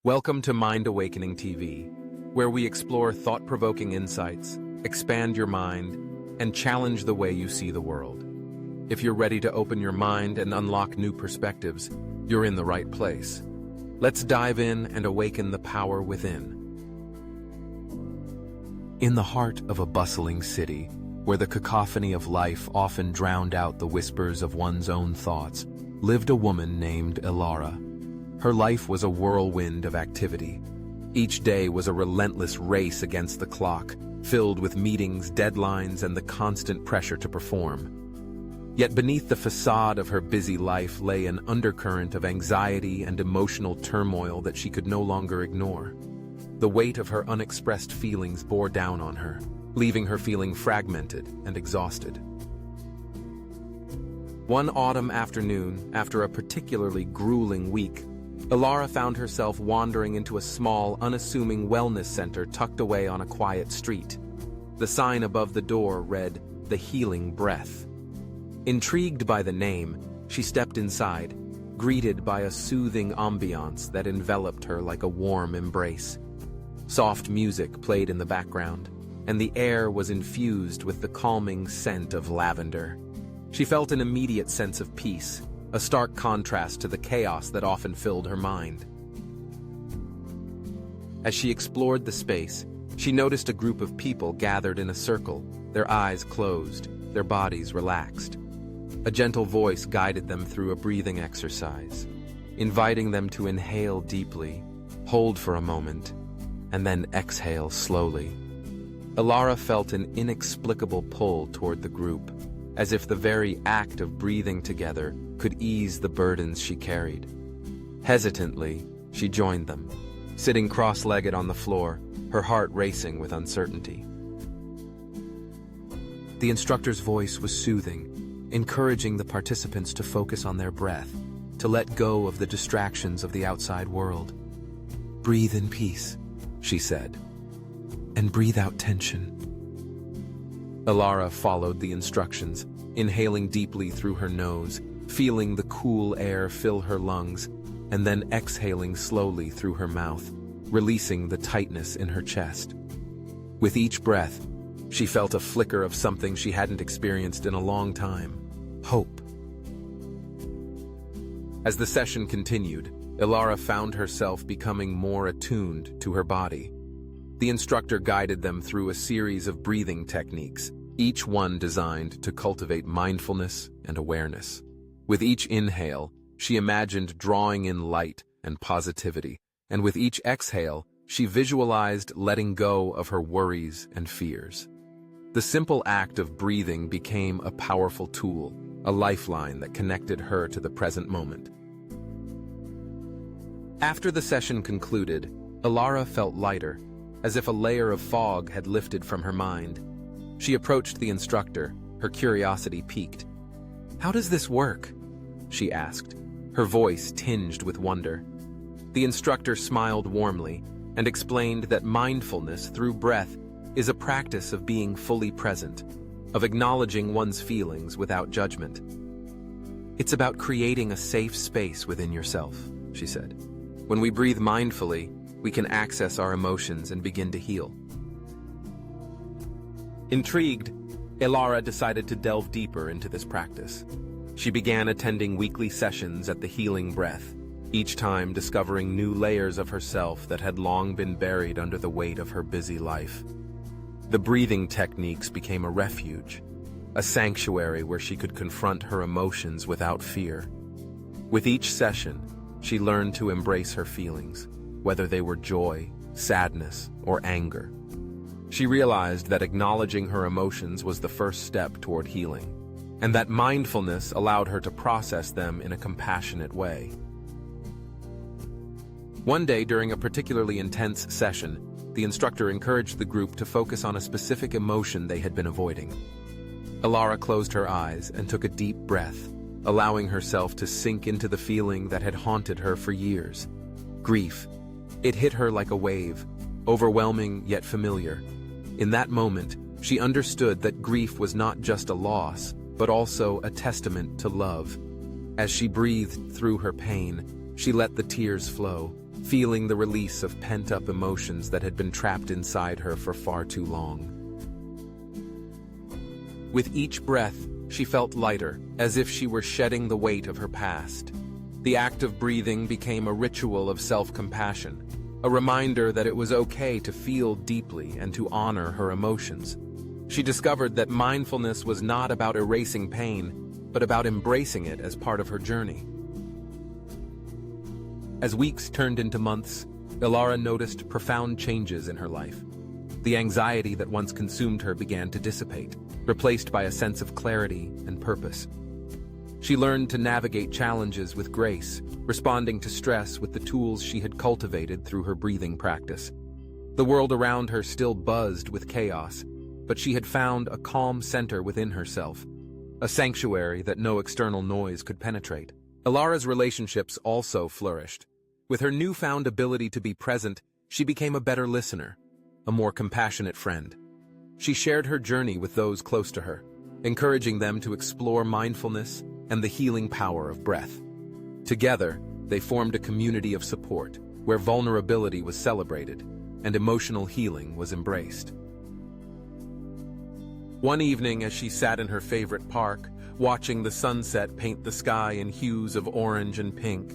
Welcome to Mind Awakening TV, where we explore thought-provoking insights, expand your mind, and challenge the way you see the world. If you're ready to open your mind and unlock new perspectives, you're in the right place. Let's dive in and awaken the power within. In the heart of a bustling city, where the cacophony of life often drowned out the whispers of one's own thoughts, lived a woman named Elara. Her life was a whirlwind of activity. Each day was a relentless race against the clock, filled with meetings, deadlines, and the constant pressure to perform. Yet beneath the facade of her busy life lay an undercurrent of anxiety and emotional turmoil that she could no longer ignore. The weight of her unexpressed feelings bore down on her, leaving her feeling fragmented and exhausted. One autumn afternoon, after a particularly grueling week, Elara found herself wandering into a small, unassuming wellness center tucked away on a quiet street. The sign above the door read, "The Healing Breath." Intrigued by the name, she stepped inside, greeted by a soothing ambiance that enveloped her like a warm embrace. Soft music played in the background, and the air was infused with the calming scent of lavender. She felt an immediate sense of peace, a stark contrast to the chaos that often filled her mind. As she explored the space, she noticed a group of people gathered in a circle, their eyes closed, their bodies relaxed. A gentle voice guided them through a breathing exercise, inviting them to inhale deeply, hold for a moment, and then exhale slowly. Elara felt an inexplicable pull toward the group, as if the very act of breathing together could ease the burdens she carried. Hesitantly, she joined them, sitting cross-legged on the floor, her heart racing with uncertainty. The instructor's voice was soothing, encouraging the participants to focus on their breath, to let go of the distractions of the outside world. "Breathe in peace," she said, "and breathe out tension." Elara followed the instructions, inhaling deeply through her nose, feeling the cool air fill her lungs, and then exhaling slowly through her mouth, releasing the tightness in her chest. With each breath, she felt a flicker of something she hadn't experienced in a long time: hope. As the session continued, Elara found herself becoming more attuned to her body. The instructor guided them through a series of breathing techniques, each one designed to cultivate mindfulness and awareness. With each inhale, she imagined drawing in light and positivity, and with each exhale, she visualized letting go of her worries and fears. The simple act of breathing became a powerful tool, a lifeline that connected her to the present moment. After the session concluded, Elara felt lighter, as if a layer of fog had lifted from her mind. She approached the instructor, her curiosity piqued. "How does this work?" she asked, her voice tinged with wonder. The instructor smiled warmly and explained that mindfulness through breath is a practice of being fully present, of acknowledging one's feelings without judgment. "It's about creating a safe space within yourself," she said. "When we breathe mindfully, we can access our emotions and begin to heal." Intrigued, Elara decided to delve deeper into this practice. She began attending weekly sessions at the Healing Breath, each time discovering new layers of herself that had long been buried under the weight of her busy life. The breathing techniques became a refuge, a sanctuary where she could confront her emotions without fear. With each session, she learned to embrace her feelings, whether they were joy, sadness, or anger. She realized that acknowledging her emotions was the first step toward healing, and that mindfulness allowed her to process them in a compassionate way. One day, during a particularly intense session, the instructor encouraged the group to focus on a specific emotion they had been avoiding. Elara closed her eyes and took a deep breath, allowing herself to sink into the feeling that had haunted her for years: grief. It hit her like a wave, overwhelming yet familiar. In that moment, she understood that grief was not just a loss, but also a testament to love. As she breathed through her pain, she let the tears flow, feeling the release of pent-up emotions that had been trapped inside her for far too long. With each breath, she felt lighter, as if she were shedding the weight of her past. The act of breathing became a ritual of self-compassion, a reminder that it was okay to feel deeply and to honor her emotions. She discovered that mindfulness was not about erasing pain, but about embracing it as part of her journey. As weeks turned into months, Ilara noticed profound changes in her life. The anxiety that once consumed her began to dissipate, replaced by a sense of clarity and purpose. She learned to navigate challenges with grace, responding to stress with the tools she had cultivated through her breathing practice. The world around her still buzzed with chaos, but she had found a calm center within herself, a sanctuary that no external noise could penetrate. Ilara's relationships also flourished. With her newfound ability to be present, she became a better listener, a more compassionate friend. She shared her journey with those close to her, encouraging them to explore mindfulness and the healing power of breath. Together, they formed a community of support, where vulnerability was celebrated and emotional healing was embraced. One evening, as she sat in her favorite park, watching the sunset paint the sky in hues of orange and pink,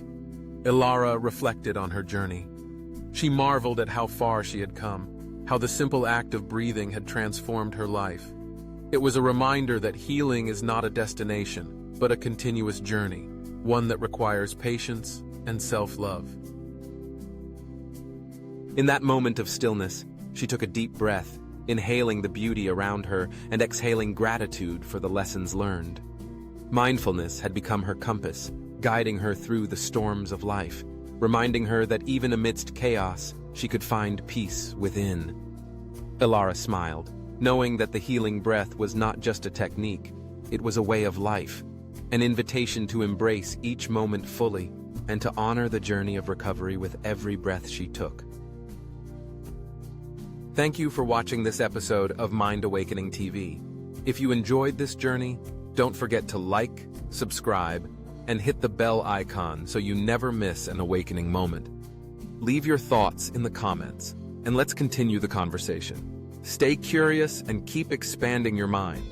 Ilara reflected on her journey. She marveled at how far she had come, how the simple act of breathing had transformed her life. It was a reminder that healing is not a destination, but a continuous journey, one that requires patience and self-love. In that moment of stillness, she took a deep breath, inhaling the beauty around her and exhaling gratitude for the lessons learned. Mindfulness had become her compass, guiding her through the storms of life, reminding her that even amidst chaos, she could find peace within. Ilara smiled, knowing that the healing breath was not just a technique, it was a way of life, an invitation to embrace each moment fully and to honor the journey of recovery with every breath she took. Thank you for watching this episode of Mind Awakening TV. If you enjoyed this journey, don't forget to like, subscribe, and hit the bell icon so you never miss an awakening moment. Leave your thoughts in the comments, and let's continue the conversation. Stay curious and keep expanding your mind.